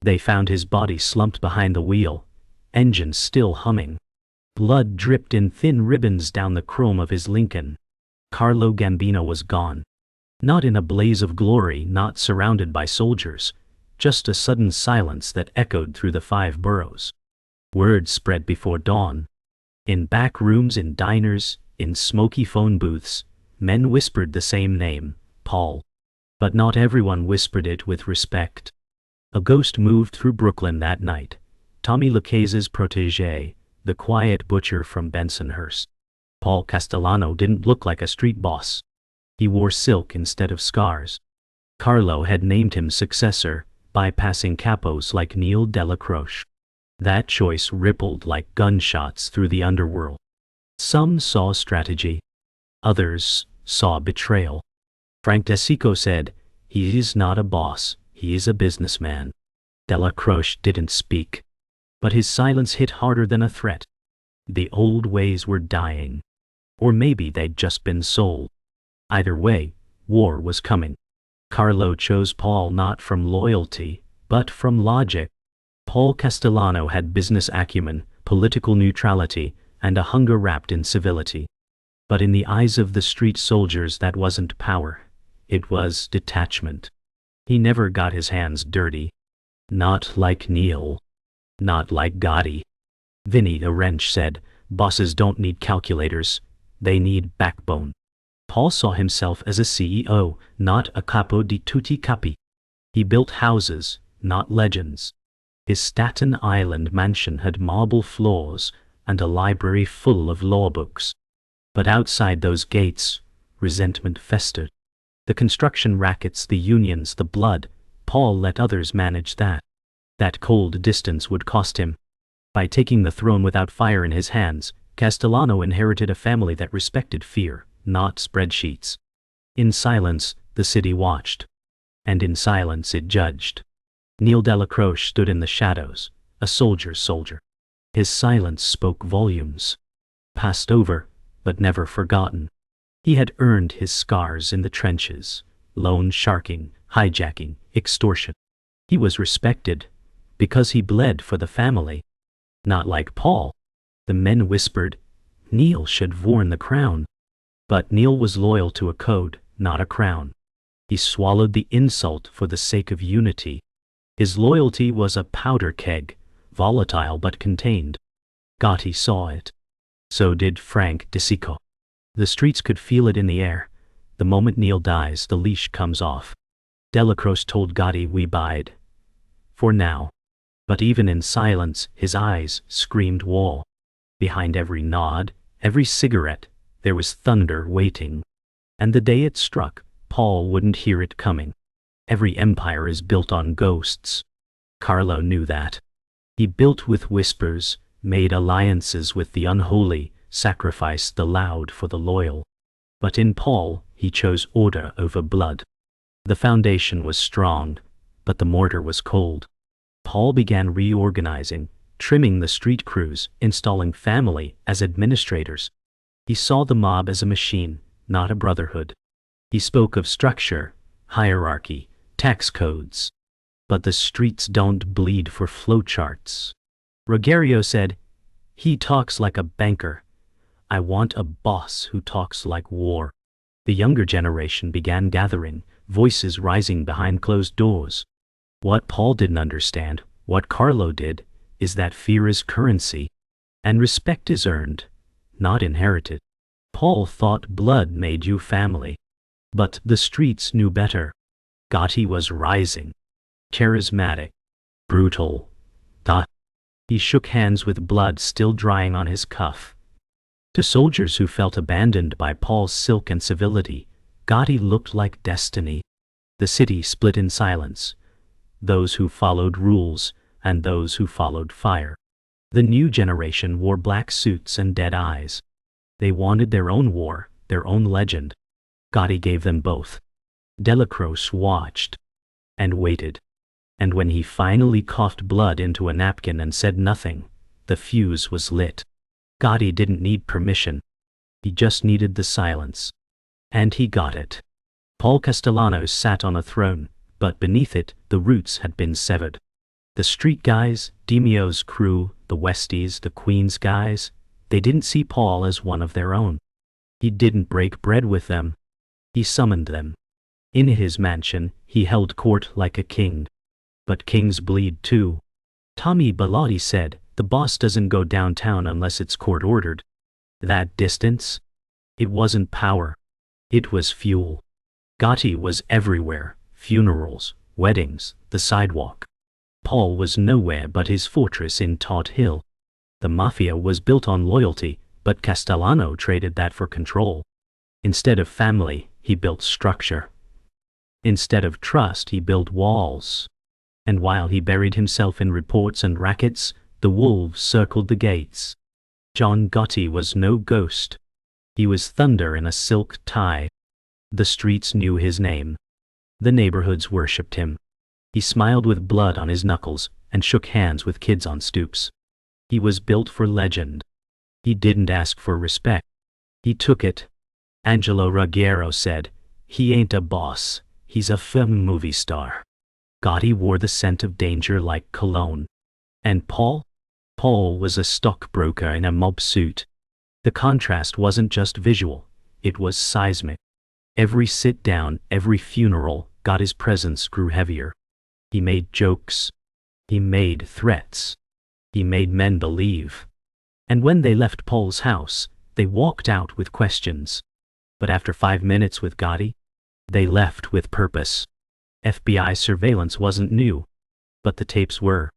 They found his body slumped behind the wheel, engine still humming. Blood dripped in thin ribbons down the chrome of his Lincoln. Carlo Gambino was gone. Not in a blaze of glory, not surrounded by soldiers, just a sudden silence that echoed through the 5 boroughs. Word spread before dawn. In back rooms, in diners, in smoky phone booths, men whispered the same name, Paul. But not everyone whispered it with respect. A ghost moved through Brooklyn that night. Tommy Lucase's protégé, the quiet butcher from Bensonhurst. Paul Castellano didn't look like a street boss. He wore silk instead of scars. Carlo had named him successor, bypassing capos like Neil Delacroix. That choice rippled like gunshots through the underworld. Some saw strategy. Others saw betrayal. Frank DeSico said, "He is not a boss, he is a businessman." Delacroix didn't speak. But his silence hit harder than a threat. The old ways were dying. Or maybe they'd just been sold. Either way, war was coming. Carlo chose Paul not from loyalty, but from logic. Paul Castellano had business acumen, political neutrality, and a hunger wrapped in civility. But in the eyes of the street soldiers that wasn't power. It was detachment. He never got his hands dirty. Not like Neil. Not like Gotti. Vinny the wrench said, "Bosses don't need calculators, they need backbone." Paul saw himself as a CEO, not a capo di tutti capi. He built houses, not legends. His Staten Island mansion had marble floors and a library full of law books. But outside those gates, resentment festered. The construction rackets, the unions, the blood, Paul let others manage that. That cold distance would cost him. By taking the throne without fire in his hands, Castellano inherited a family that respected fear, not spreadsheets. In silence, the city watched. And in silence it judged. Neil Delacroix stood in the shadows, a soldier's soldier. His silence spoke volumes. Passed over, but never forgotten. He had earned his scars in the trenches, loan sharking, hijacking, extortion. He was respected, because he bled for the family. Not like Paul. The men whispered, Neil should have worn the crown. But Neil was loyal to a code, not a crown. He swallowed the insult for the sake of unity. His loyalty was a powder keg, volatile but contained. Gotti saw it. So did Frank DeSico. The streets could feel it in the air. The moment Neil dies, the leash comes off. Delacroix told Gotti, "We bide. For now." But even in silence, his eyes screamed war. Behind every nod, every cigarette, there was thunder waiting. And the day it struck, Paul wouldn't hear it coming. Every empire is built on ghosts. Carlo knew that. He built with whispers, made alliances with the unholy, sacrificed the loud for the loyal. But in Paul, he chose order over blood. The foundation was strong, but the mortar was cold. Paul began reorganizing, trimming the street crews, installing family as administrators. He saw the mob as a machine, not a brotherhood. He spoke of structure, hierarchy, tax codes. But the streets don't bleed for flowcharts. Rogerio said, "He talks like a banker. I want a boss who talks like war." The younger generation began gathering, voices rising behind closed doors. What Paul didn't understand, what Carlo did, is that fear is currency. And respect is earned, not inherited. Paul thought blood made you family. But the streets knew better. Gotti was rising. Charismatic. Brutal. He shook hands with blood still drying on his cuff. To soldiers who felt abandoned by Paul's silk and civility, Gotti looked like destiny. The city split in silence. Those who followed rules, and those who followed fire. The new generation wore black suits and dead eyes. They wanted their own war, their own legend. Gotti gave them both. Delacroix watched. And waited. And when he finally coughed blood into a napkin and said nothing, the fuse was lit. Gotti didn't need permission. He just needed the silence. And he got it. Paul Castellano sat on a throne, but beneath it, the roots had been severed. The street guys, Demio's crew, the Westies, the Queen's guys, they didn't see Paul as one of their own. He didn't break bread with them. He summoned them. In his mansion, he held court like a king. But kings bleed too. Tommy Bellotti said, the boss doesn't go downtown unless it's court-ordered. That distance? It wasn't power. It was fuel. Gotti was everywhere. Funerals, weddings, the sidewalk. Paul was nowhere but his fortress in Tot Hill. The Mafia was built on loyalty, but Castellano traded that for control. Instead of family, he built structure. Instead of trust, he built walls. And while he buried himself in reports and rackets, the wolves circled the gates. John Gotti was no ghost. He was thunder in a silk tie. The streets knew his name. The neighborhoods worshipped him. He smiled with blood on his knuckles and shook hands with kids on stoops. He was built for legend. He didn't ask for respect. He took it. Angelo Ruggiero said, he ain't a boss, he's a film movie star. Gotti wore the scent of danger like cologne. And Paul? Paul was a stockbroker in a mob suit. The contrast wasn't just visual, it was seismic. Every sit-down, every funeral, Gotti's presence grew heavier. He made jokes. He made threats. He made men believe. And when they left Paul's house, they walked out with questions. But after 5 minutes with Gotti, they left with purpose. FBI surveillance wasn't new, but the tapes were.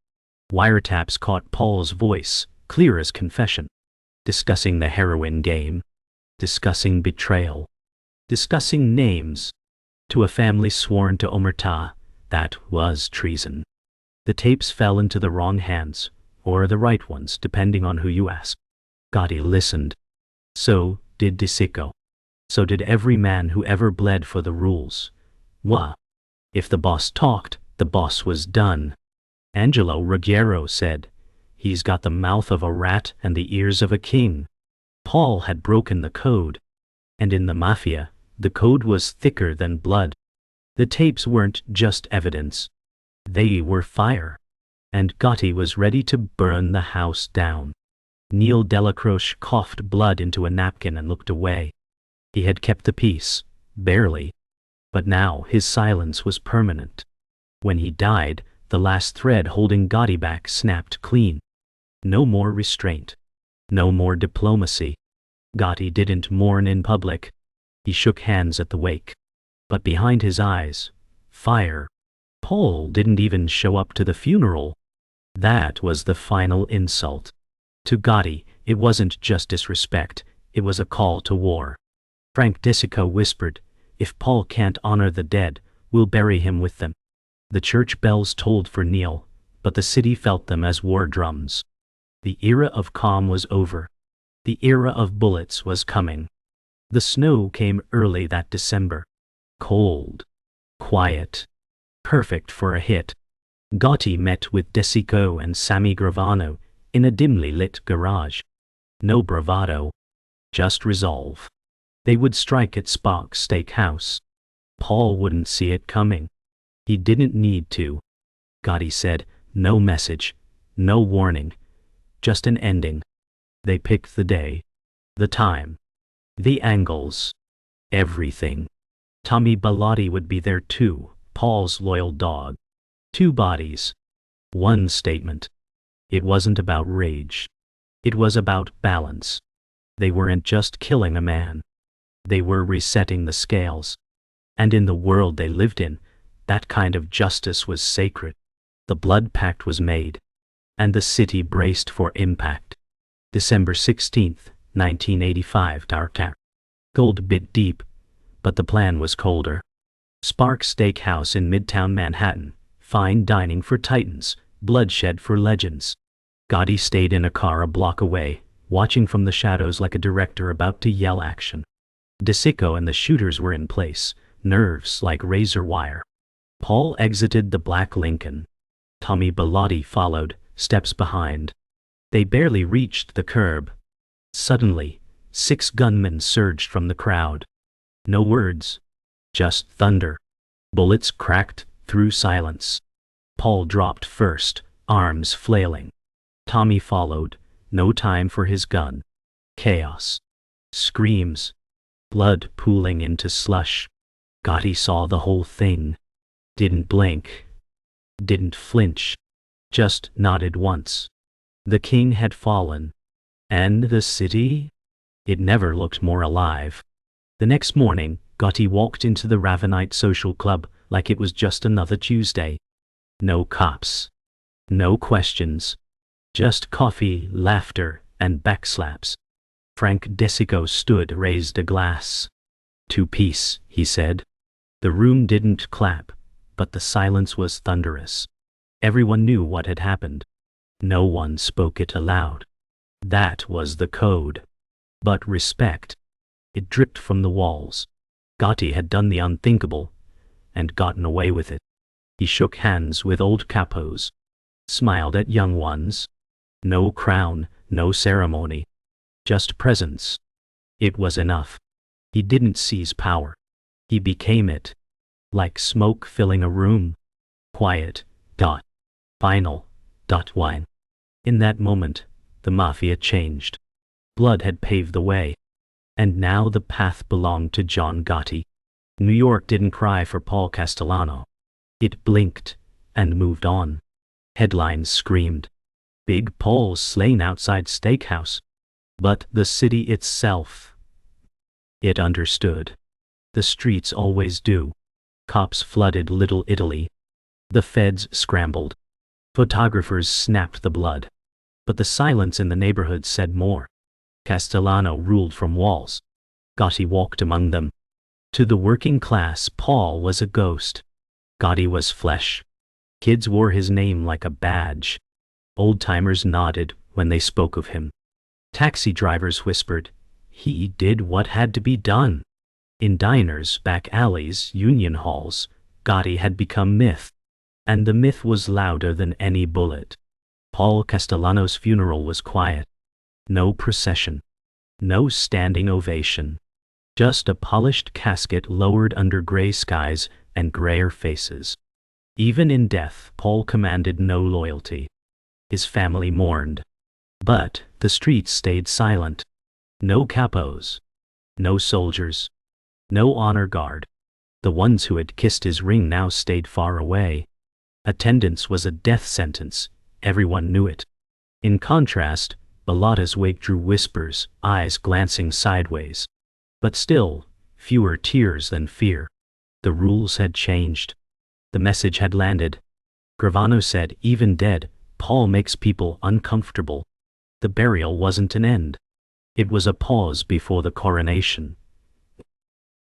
Wiretaps caught Paul's voice, clear as confession, discussing the heroin game, discussing betrayal, discussing names. To a family sworn to omerta, that was treason. The tapes fell into the wrong hands, or the right ones, depending on who you ask. Gotti listened. So did DeSico. So did every man who ever bled for the rules. Wah. If the boss talked, the boss was done. Angelo Ruggiero said, he's got the mouth of a rat and the ears of a king. Paul had broken the code. And in the Mafia, the code was thicker than blood. The tapes weren't just evidence. They were fire. And Gotti was ready to burn the house down. Neil Delacroix coughed blood into a napkin and looked away. He had kept the peace, barely. But now his silence was permanent. When he died, the last thread holding Gotti back snapped clean. No more restraint. No more diplomacy. Gotti didn't mourn in public. He shook hands at the wake. But behind his eyes, fire. Paul didn't even show up to the funeral. That was the final insult. To Gotti, it wasn't just disrespect, it was a call to war. Frank DeSico whispered, if Paul can't honor the dead, we'll bury him with them. The church bells tolled for Neil, but the city felt them as war drums. The era of calm was over. The era of bullets was coming. The snow came early that December. Cold. Quiet. Perfect for a hit. Gotti met with DeSico and Sammy Gravano in a dimly lit garage. No bravado. Just resolve. They would strike at Sparks Steakhouse. Paul wouldn't see it coming. He didn't need to. Gotti said, no message, no warning, just an ending. They picked the day, the time, the angles, everything. Tommy Bellotti would be there too, Paul's loyal dog. 2 bodies. 1 statement. It wasn't about rage. It was about balance. They weren't just killing a man. They were resetting the scales. And in the world they lived in, that kind of justice was sacred. The blood pact was made. And the city braced for impact. December 16th, 1985, dark. Cold bit deep, but the plan was colder. Sparks Steakhouse in Midtown Manhattan, fine dining for titans, bloodshed for legends. Gotti stayed in a car a block away, watching from the shadows like a director about to yell action. DeSico and the shooters were in place, nerves like razor wire. Paul exited the black Lincoln. Tommy Bellotti followed, steps behind. They barely reached the curb. Suddenly, 6 gunmen surged from the crowd. No words. Just thunder. Bullets cracked through silence. Paul dropped first, arms flailing. Tommy followed, no time for his gun. Chaos. Screams. Blood pooling into slush. Gotti saw the whole thing. Didn't blink. Didn't flinch. Just nodded once. The king had fallen. And the city? It never looked more alive. The next morning, Gotti walked into the Ravenite social club like it was just another Tuesday. No cops. No questions. Just coffee, laughter, and backslaps. Frank Desico stood, raised a glass. "To peace," he said. The room didn't clap, but the silence was thunderous. Everyone knew what had happened. No one spoke it aloud. That was the code. But respect. It dripped from the walls. Gotti had done the unthinkable, and gotten away with it. He shook hands with old capos. Smiled at young ones. No crown, no ceremony. Just presence. It was enough. He didn't seize power. He became it. Like smoke filling a room. Quiet. Final. Wine. In that moment, the Mafia changed. Blood had paved the way. And now the path belonged to John Gotti. New York didn't cry for Paul Castellano. It blinked and moved on. Headlines screamed. Big Paul's slain outside steakhouse. But the city itself. It understood. The streets always do. Cops flooded Little Italy. The feds scrambled. Photographers snapped the blood. But the silence in the neighborhood said more. Castellano ruled from walls. Gotti walked among them. To the working class, Paul was a ghost. Gotti was flesh. Kids wore his name like a badge. Old-timers nodded when they spoke of him. Taxi drivers whispered, "He did what had to be done." In diners, back alleys, union halls, Gotti had become myth. And the myth was louder than any bullet. Paul Castellano's funeral was quiet. No procession. No standing ovation. Just a polished casket lowered under gray skies and grayer faces. Even in death, Paul commanded no loyalty. His family mourned. But the streets stayed silent. No capos. No soldiers. No honor guard. The ones who had kissed his ring now stayed far away. Attendance was a death sentence. Everyone knew it. In contrast, Bellotta's wake drew whispers, eyes glancing sideways. But still, fewer tears than fear. The rules had changed. The message had landed. Gravano said, "Even dead, Paul makes people uncomfortable." The burial wasn't an end. It was a pause before the coronation.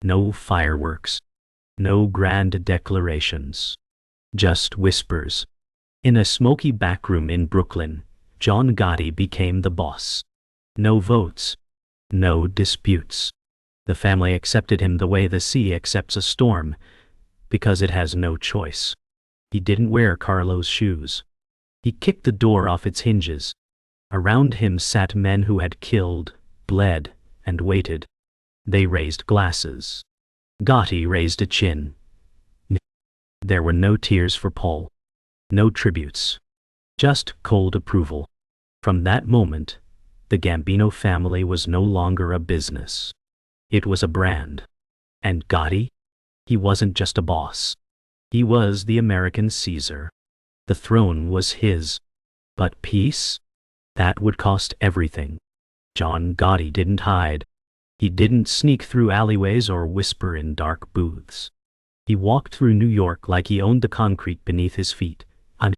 No fireworks. No grand declarations. Just whispers. In a smoky backroom in Brooklyn, John Gotti became the boss. No votes. No disputes. The family accepted him the way the sea accepts a storm, because it has no choice. He didn't wear Carlo's shoes. He kicked the door off its hinges. Around him sat men who had killed, bled, and waited. They raised glasses. Gotti raised a chin. There were no tears for Paul. No tributes. Just cold approval. From that moment, the Gambino family was no longer a business. It was a brand. And Gotti? He wasn't just a boss. He was the American Caesar. The throne was his. But peace? That would cost everything. John Gotti didn't hide. He didn't sneak through alleyways or whisper in dark booths. He walked through New York like he owned the concrete beneath his feet. And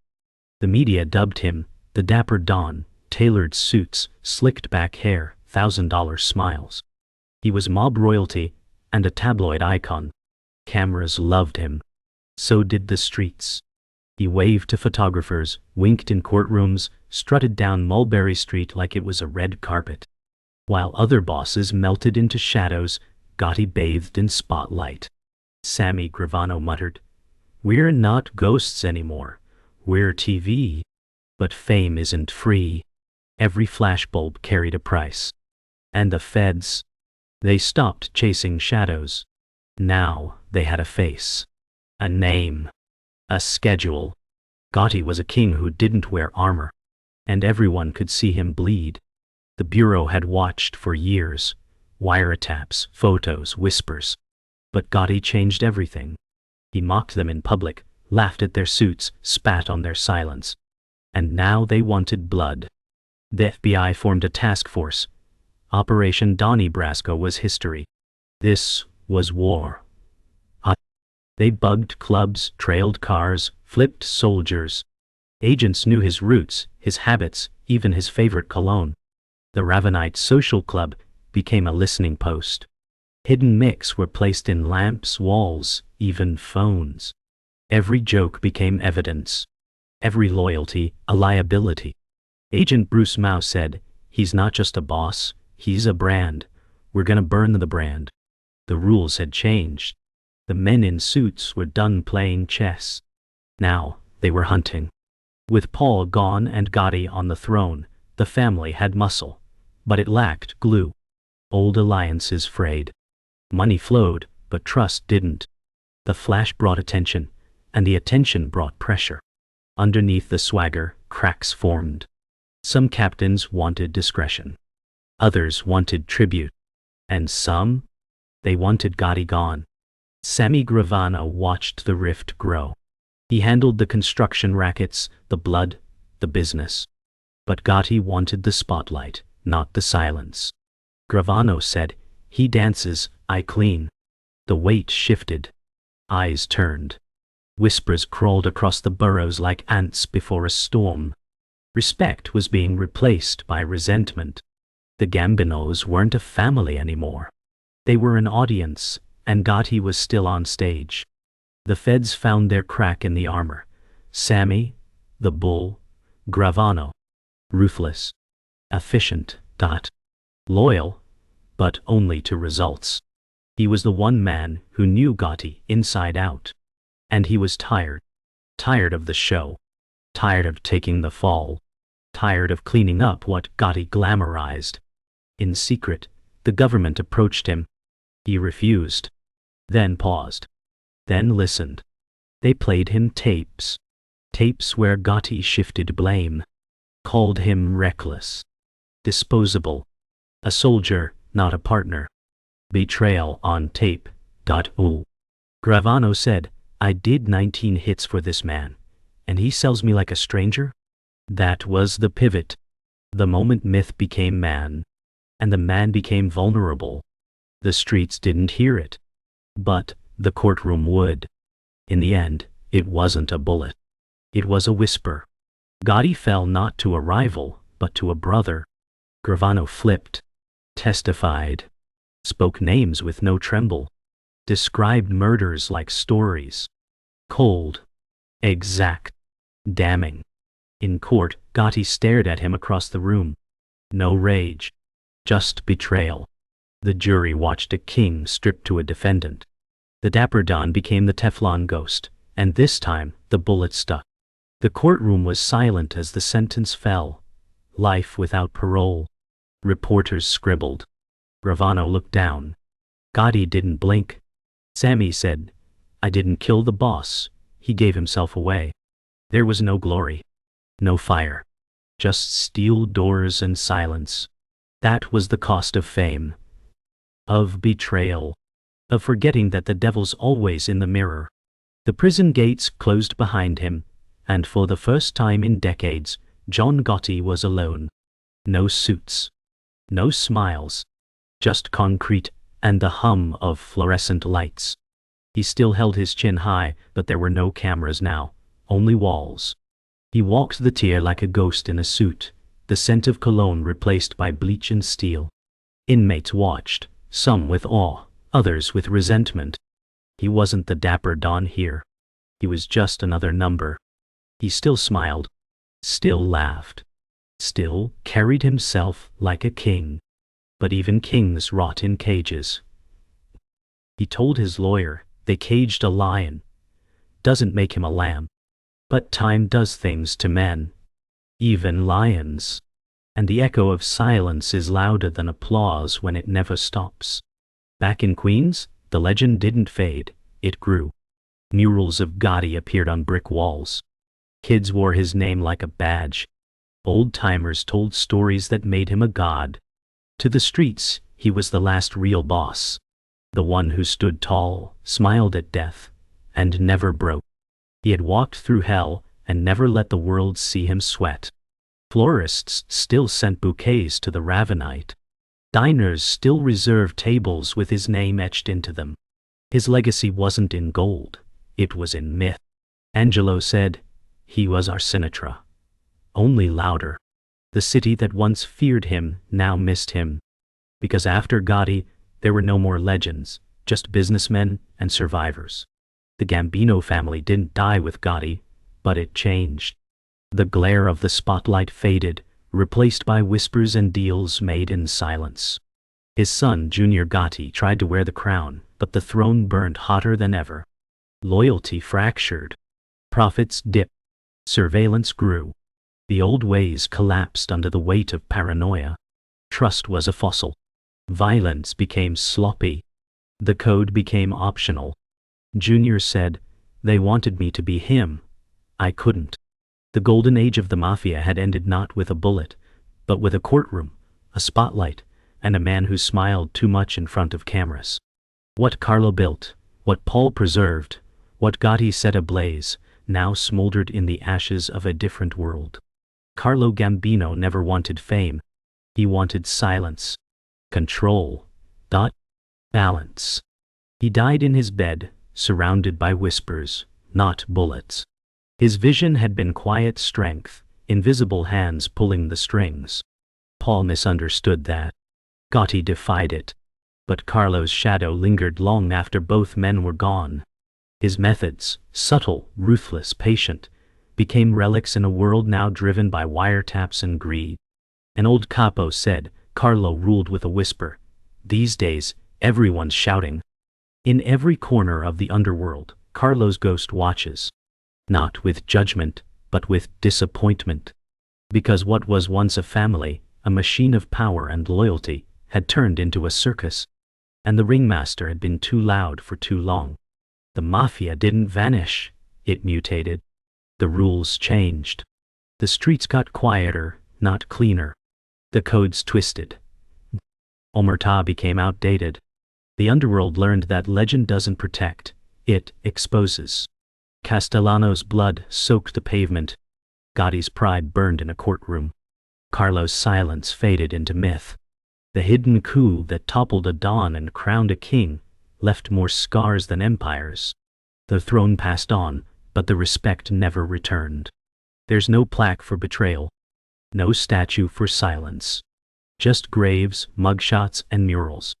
the media dubbed him the Dapper Don, tailored suits, slicked back hair, $1,000 smiles. He was mob royalty and a tabloid icon. Cameras loved him. So did the streets. He waved to photographers, winked in courtrooms, strutted down Mulberry Street like it was a red carpet. While other bosses melted into shadows, Gotti bathed in spotlight. Sammy Gravano muttered, "We're not ghosts anymore. We're TV. But fame isn't free. Every flashbulb carried a price. And the feds, they stopped chasing shadows. Now they had a face. A name. A schedule. Gotti was a king who didn't wear armor, and everyone could see him bleed. The Bureau had watched for years. Wiretaps, photos, whispers. But Gotti changed everything. He mocked them in public, laughed at their suits, spat on their silence. And now they wanted blood. The FBI formed a task force. Operation Donnie Brasco was history. This was war. They bugged clubs, trailed cars, flipped soldiers. Agents knew his routes, his habits, even his favorite cologne. The Ravenite Social Club became a listening post. Hidden mics were placed in lamps, walls, even phones. Every joke became evidence. Every loyalty, a liability. Agent Bruce Mao said, "He's not just a boss, he's a brand. We're gonna burn the brand." The rules had changed. The men in suits were done playing chess. Now, they were hunting. With Paul gone and Gotti on the throne, the family had muscle. But it lacked glue. Old alliances frayed. Money flowed, but trust didn't. The flash brought attention, and the attention brought pressure. Underneath the swagger, cracks formed. Some captains wanted discretion. Others wanted tribute. And some? They wanted Gotti gone. Sammy Gravano watched the rift grow. He handled the construction rackets, the blood, the business. But Gotti wanted the spotlight, not the silence. Gravano said, "He dances, I clean." The weight shifted. Eyes turned. Whispers crawled across the burrows like ants before a storm. Respect was being replaced by resentment. The Gambinos weren't a family anymore. They were an audience, and Gotti was still on stage. The feds found their crack in the armor. Sammy, the bull, Gravano. Ruthless. Efficient. Loyal, but only to results. He was the one man who knew Gotti inside out. And he was tired. Tired of the show. Tired of taking the fall. Tired of cleaning up what Gotti glamorized. In secret, the government approached him. He refused. Then paused. Then listened. They played him tapes. Tapes where Gotti shifted blame. Called him reckless. Disposable. A soldier, not a partner. Betrayal on tape. Gravano said, "I did 19 hits for this man, and he sells me like a stranger?" That was the pivot. The moment myth became man. And the man became vulnerable. The streets didn't hear it. But the courtroom would. In the end, it wasn't a bullet. It was a whisper. Gotti fell not to a rival, but to a brother. Gravano flipped. Testified. Spoke names with no tremble. Described murders like stories. Cold. Exact. Damning. In court, Gotti stared at him across the room. No rage. Just betrayal. The jury watched a king stripped to a defendant. The dapper Don became the Teflon ghost, and this time the bullet stuck. The courtroom was silent as the sentence fell. Life without parole. Reporters scribbled. Gravano looked down. Gotti didn't blink. Sammy said, "I didn't kill the boss. He gave himself away." There was no glory. No fire. Just steel doors and silence. That was the cost of fame. Of betrayal. Of forgetting that the devil's always in the mirror. The prison gates closed behind him, and for the first time in decades, John Gotti was alone. No suits. No smiles. Just concrete and the hum of fluorescent lights. He still held his chin high, but there were no cameras now, only walls. He walked the tier like a ghost in a suit, the scent of cologne replaced by bleach and steel. Inmates watched, some with awe, others with resentment. He wasn't the dapper Don here. He was just another number. He still smiled, still laughed, still carried himself like a king. But even kings rot in cages. He told his lawyer, they caged a lion. Doesn't make him a lamb. But time does things to men. Even lions. And the echo of silence is louder than applause when it never stops. Back in Queens, the legend didn't fade, it grew. Murals of Gotti appeared on brick walls. Kids wore his name like a badge. Old-timers told stories that made him a god. To the streets, he was the last real boss. The one who stood tall, smiled at death, and never broke. He had walked through hell and never let the world see him sweat. Florists still sent bouquets to the Ravenite. Diners still reserved tables with his name etched into them. His legacy wasn't in gold, it was in myth. Angelo said, he was our Sinatra. Only louder. The city that once feared him now missed him. Because after Gotti, there were no more legends, just businessmen and survivors. The Gambino family didn't die with Gotti, but it changed. The glare of the spotlight faded, replaced by whispers and deals made in silence. His son, Junior Gotti, tried to wear the crown, but the throne burned hotter than ever. Loyalty fractured. Profits dipped. Surveillance grew. The old ways collapsed under the weight of paranoia. Trust was a fossil. Violence became sloppy. The code became optional. Junior said, they wanted me to be him. I couldn't. The golden age of the Mafia had ended not with a bullet, but with a courtroom, a spotlight, and a man who smiled too much in front of cameras. What Carlo built, what Paul preserved, what Gotti set ablaze, now smoldered in the ashes of a different world. Carlo Gambino never wanted fame. He wanted silence. Control. Balance. He died in his bed, surrounded by whispers, not bullets. His vision had been quiet strength, invisible hands pulling the strings. Paul misunderstood that. Gotti defied it. But Carlo's shadow lingered long after both men were gone. His methods, subtle, ruthless, patient, became relics in a world now driven by wiretaps and greed. An old capo said, Carlo ruled with a whisper. These days, everyone's shouting. In every corner of the underworld, Carlo's ghost watches. Not with judgment, but with disappointment. Because what was once a family, a machine of power and loyalty, had turned into a circus. And the ringmaster had been too loud for too long. The Mafia didn't vanish, it mutated. The rules changed. The streets got quieter, not cleaner. The codes twisted. Omerta became outdated. The underworld learned that legend doesn't protect, it exposes. Castellano's blood soaked the pavement. Gotti's pride burned in a courtroom. Carlo's silence faded into myth. The hidden coup that toppled a don and crowned a king left more scars than empires. The throne passed on, but the respect never returned. There's no plaque for betrayal. No statue for silence. Just graves, mugshots, and murals.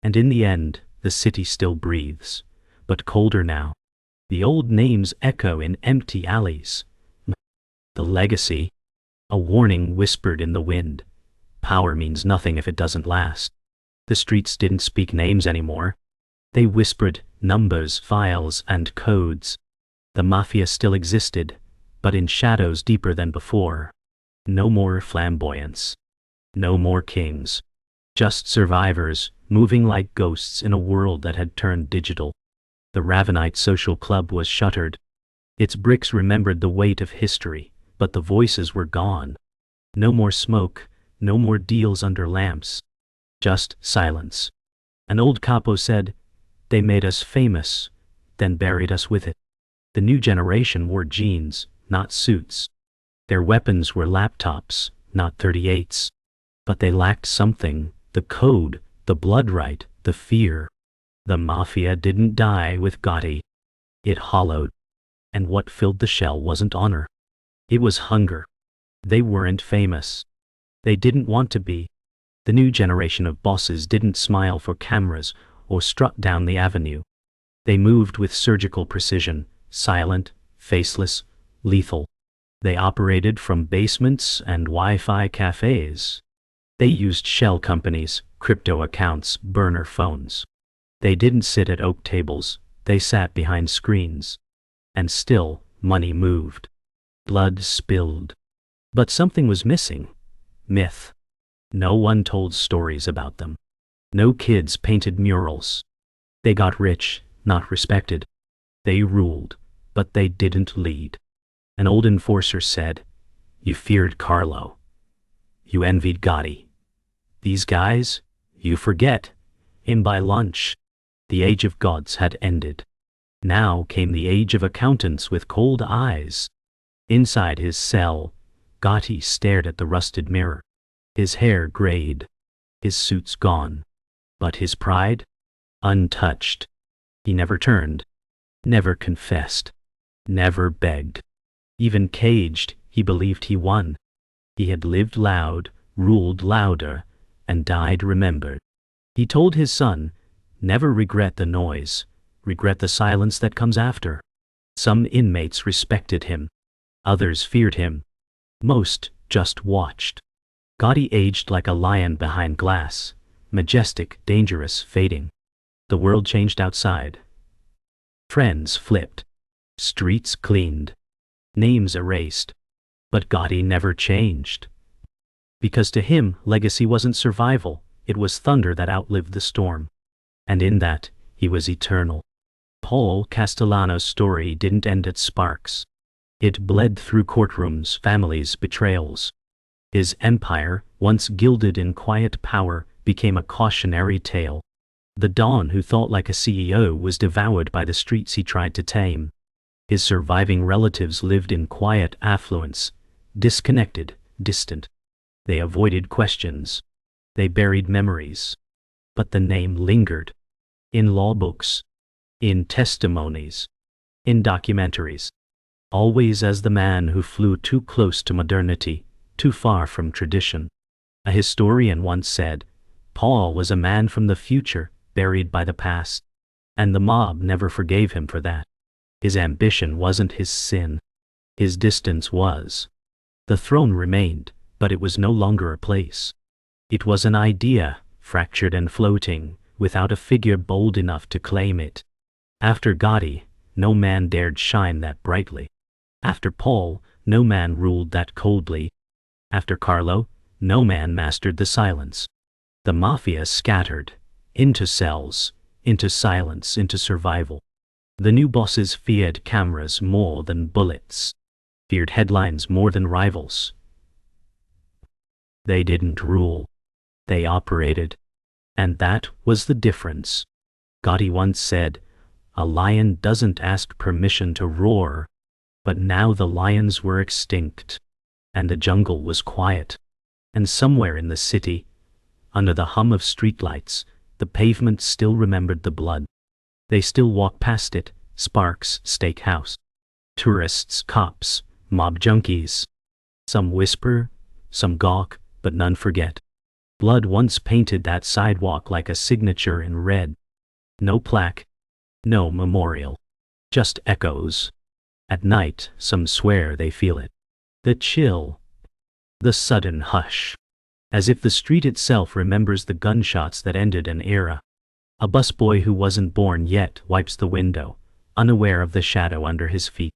And in the end, the city still breathes, but colder now. The old names echo in empty alleys. The legacy. A warning whispered in the wind. Power means nothing if it doesn't last. The streets didn't speak names anymore. They whispered numbers, files, and codes. The Mafia still existed, but in shadows deeper than before. No more flamboyance. No more kings. Just survivors, moving like ghosts in a world that had turned digital. The Ravenite social club was shuttered. Its bricks remembered the weight of history, but the voices were gone. No more smoke, no more deals under lamps. Just silence. An old capo said, they made us famous, then buried us with it. The new generation wore jeans, not suits. Their weapons were laptops, not 38s. But they lacked something, the code, the blood right, the fear. The Mafia didn't die with Gotti. It hollowed. And what filled the shell wasn't honor. It was hunger. They weren't famous. They didn't want to be. The new generation of bosses didn't smile for cameras or strut down the avenue. They moved with surgical precision, silent, faceless, lethal. They operated from basements and Wi-Fi cafes. They used shell companies, crypto accounts, burner phones. They didn't sit at oak tables, they sat behind screens. And still, money moved. Blood spilled. But something was missing. Myth. No one told stories about them. No kids painted murals. They got rich, not respected. They ruled, but they didn't lead. An old enforcer said, "You feared Carlo. You envied Gotti. These guys, you forget, him by lunch." The age of gods had ended. Now came the age of accountants with cold eyes. Inside his cell, Gotti stared at the rusted mirror. His hair grayed, his suits gone, but his pride, untouched. He never turned, never confessed, never begged. Even caged, he believed he won. He had lived loud, ruled louder, and died remembered. He told his son, "Never regret the noise, regret the silence that comes after." Some inmates respected him, others feared him, most just watched. Gotti aged like a lion behind glass, majestic, dangerous, fading. The world changed outside. Friends flipped, streets cleaned, names erased. But Gotti never changed. Because to him, legacy wasn't survival, it was thunder that outlived the storm. And in that, he was eternal. Paul Castellano's story didn't end at Sparks. It bled through courtrooms, families, betrayals. His empire, once gilded in quiet power, became a cautionary tale. The Don who thought like a CEO was devoured by the streets he tried to tame. His surviving relatives lived in quiet affluence, disconnected, distant. They avoided questions. They buried memories. But the name lingered. In law books, in testimonies, in documentaries. Always as the man who flew too close to modernity, too far from tradition. A historian once said, Paul was a man from the future, buried by the past. And the mob never forgave him for that. His ambition wasn't his sin. His distance was. The throne remained, but it was no longer a place. It was an idea, fractured and floating, without a figure bold enough to claim it. After Gotti, no man dared shine that brightly. After Paul, no man ruled that coldly. After Carlo, no man mastered the silence. The mafia scattered, into cells, into silence, into survival. The new bosses feared cameras more than bullets, feared headlines more than rivals. They didn't rule. They operated. And that was the difference. Gotti once said, "A lion doesn't ask permission to roar." But now the lions were extinct, and the jungle was quiet. And somewhere in the city, under the hum of streetlights, the pavement still remembered the blood. They still walk past it, Sparks Steakhouse. Tourists, cops, mob junkies. Some whisper, some gawk, but none forget. Blood once painted that sidewalk like a signature in red. No plaque, no memorial, just echoes. At night, some swear they feel it. The chill, the sudden hush. As if the street itself remembers the gunshots that ended an era. A busboy who wasn't born yet wipes the window, unaware of the shadow under his feet.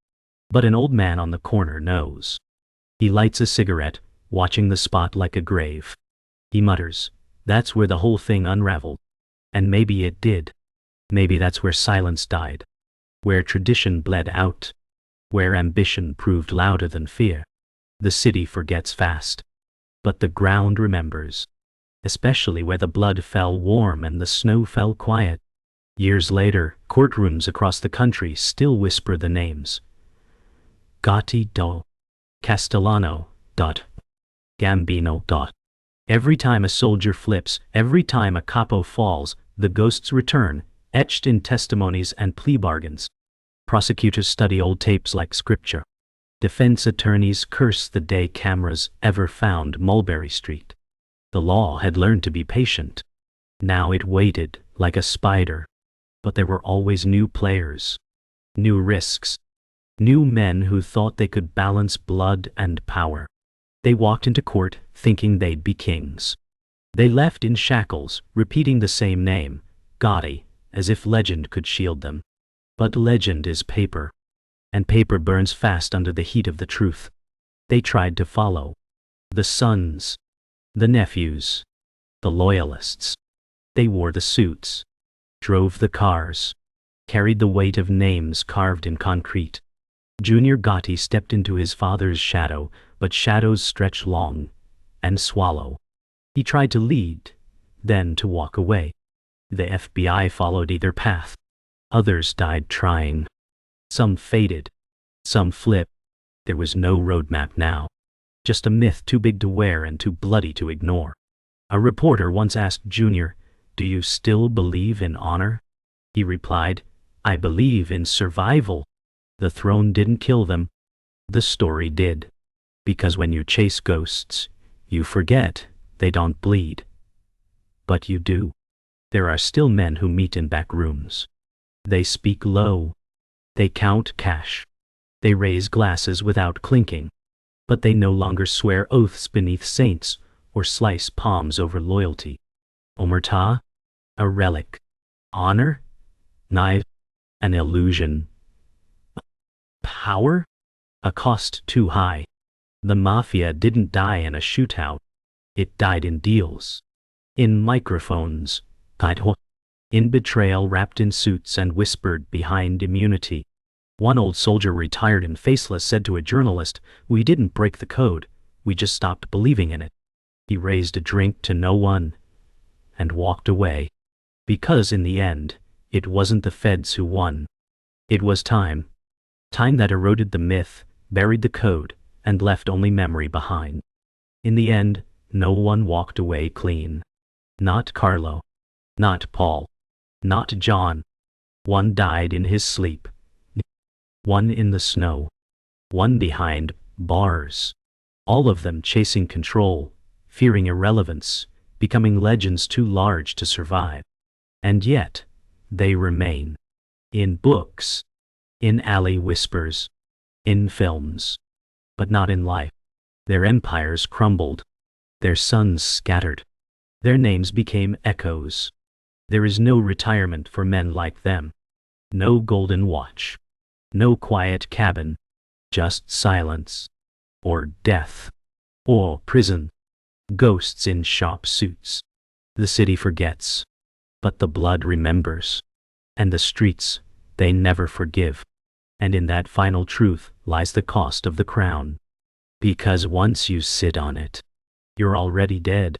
But an old man on the corner knows. He lights a cigarette, watching the spot like a grave. He mutters, "That's where the whole thing unraveled." And maybe it did. Maybe that's where silence died. Where tradition bled out. Where ambition proved louder than fear. The city forgets fast. But the ground remembers. Especially where the blood fell warm and the snow fell quiet. Years later, courtrooms across the country still whisper the names. Gotti do. Castellano. Gambino. Every time a soldier flips, every time a capo falls, the ghosts return, etched in testimonies and plea bargains. Prosecutors study old tapes like scripture. Defense attorneys curse the day cameras ever found Mulberry Street. The law had learned to be patient. Now it waited, like a spider. But there were always new players. New risks. New men who thought they could balance blood and power. They walked into court thinking they'd be kings. They left in shackles, repeating the same name, Gotti, as if legend could shield them. But legend is paper. And paper burns fast under the heat of the truth. They tried to follow. The sons. The nephews. The loyalists. They wore the suits. Drove the cars. Carried the weight of names carved in concrete. Junior Gotti stepped into his father's shadow, but shadows stretch long and swallow. He tried to lead, then to walk away. The FBI followed either path. Others died trying. Some faded. Some flipped. There was no roadmap now. Just a myth too big to wear and too bloody to ignore. A reporter once asked Junior, "Do you still believe in honor?" He replied, "I believe in survival." The throne didn't kill them. The story did. Because when you chase ghosts, you forget they don't bleed. But you do. There are still men who meet in back rooms. They speak low. They count cash. They raise glasses without clinking. But they no longer swear oaths beneath saints or slice palms over loyalty. Omerta? A relic. Honor? Knife? An illusion. Power? A cost too high. The Mafia didn't die in a shootout. It died in deals. In microphones. In betrayal wrapped in suits and whispered behind immunity. One old soldier, retired and faceless, said to a journalist, "We didn't break the code, we just stopped believing in it." He raised a drink to no one and walked away. Because in the end, it wasn't the feds who won. It was time. Time that eroded the myth, buried the code, and left only memory behind. In the end, no one walked away clean. Not Carlo. Not Paul. Not John. One died in his sleep. One in the snow. One behind bars. All of them chasing control, fearing irrelevance, becoming legends too large to survive. And yet, they remain. In books. In alley whispers. In films. But not in life. Their empires crumbled. Their sons scattered. Their names became echoes. There is no retirement for men like them. No golden watch. No quiet cabin. Just silence. Or death. Or prison. Ghosts in shop suits. The city forgets. But the blood remembers. And the streets, they never forgive. And in that final truth lies the cost of the crown. Because once you sit on it, you're already dead.